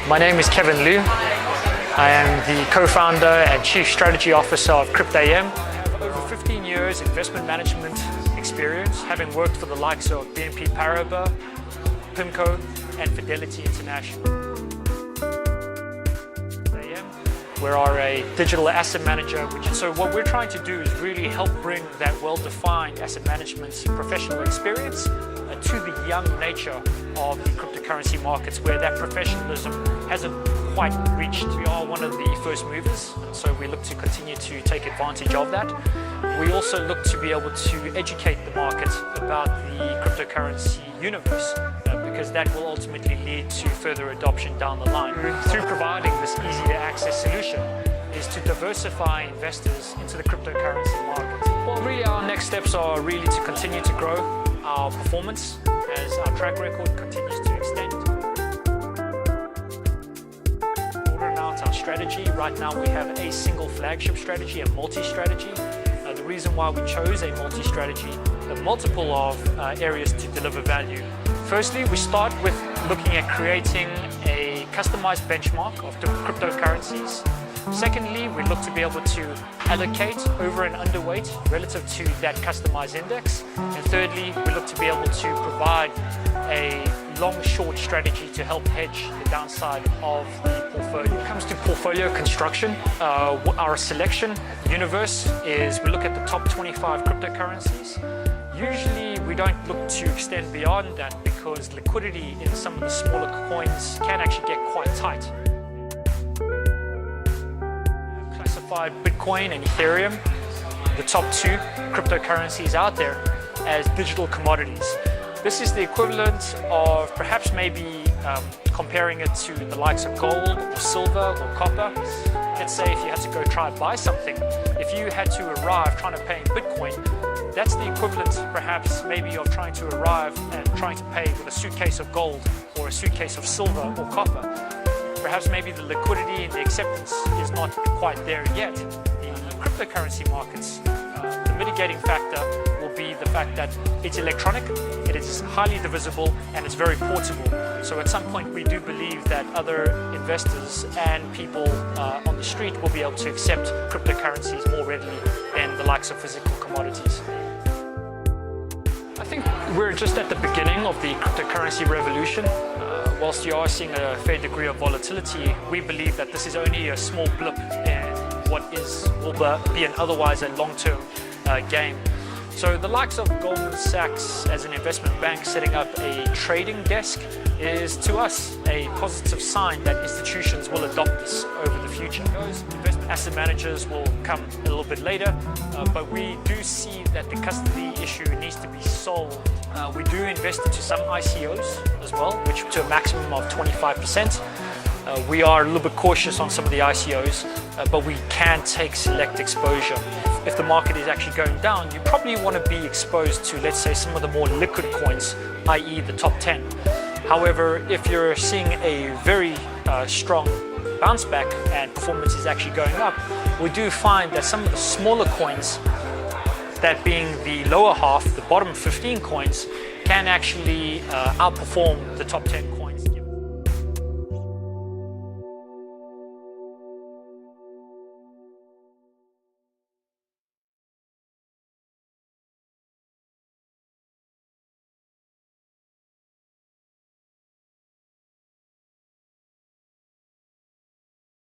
My name is Kevin Liu. I am the co-founder and chief strategy officer of Cryptam. I have over 15 years investment management experience, having worked for the likes of BNP Paribas, PIMCO, and Fidelity International. We are a digital asset manager, so what we're trying to do is really help bring that well-defined asset management professional experience to the young nature of the cryptocurrency markets, where that professionalism hasn't quite reached. We are one of the first movers, and so we look to continue to take advantage of that. We also look to be able to educate the market about the cryptocurrency universe, because that will ultimately lead to further adoption down the line. Through providing this easy-to-access solution is to diversify investors into the cryptocurrency market. Well, really our next steps are really to continue to grow our performance as our track record continues to extend. Broaden out our strategy. Right now we have a single flagship strategy, a multi-strategy. The reason why we chose a multi-strategy, a multiple of areas to deliver value. Firstly, we start with looking at creating a customized benchmark of cryptocurrencies. Secondly, we look to be able to allocate over and underweight relative to that customized index. And thirdly, we look to be able to provide a long-short strategy to help hedge the downside of the portfolio. When it comes to portfolio construction, our selection universe is we look at the top 25 cryptocurrencies. Usually we don't look to extend beyond that because liquidity in some of the smaller coins can actually get quite tight. Classified Bitcoin and Ethereum, the top two cryptocurrencies out there, as digital commodities. This is the equivalent of perhaps maybe comparing it to the likes of gold or silver or copper. Let's say if you had to go try and buy something, if you had to arrive trying to pay in Bitcoin, that's the equivalent perhaps maybe of trying to arrive and trying to pay with a suitcase of gold or a suitcase of silver or copper. Perhaps maybe the liquidity and the acceptance is not quite there yet. The cryptocurrency markets, the mitigating factor will be the fact that it's electronic, it is highly divisible, and it's very portable. So at some point we do believe that other investors and people on the street will be able to accept cryptocurrencies more readily than the likes of physical commodities. I think we're just at the beginning of the cryptocurrency revolution. Whilst you are seeing a fair degree of volatility, we believe that this is only a small blip in what will be an otherwise a long-term game. So the likes of Goldman Sachs as an investment bank setting up a trading desk is to us a positive sign that institutions will adopt this over the future. Those investment asset managers will come a little bit later, but we do see that the custody issue needs to be solved. We do invest into some ICOs as well, which to a maximum of 25%. We are a little bit cautious on some of the ICOs, but we can take select exposure. If the market is actually going down, you probably want to be exposed to, let's say, some of the more liquid coins, i.e. the top 10. However, if you're seeing a very strong bounce back and performance is actually going up, we do find that some of the smaller coins, that being the lower half, the bottom 15 coins, can actually outperform the top 10 coins.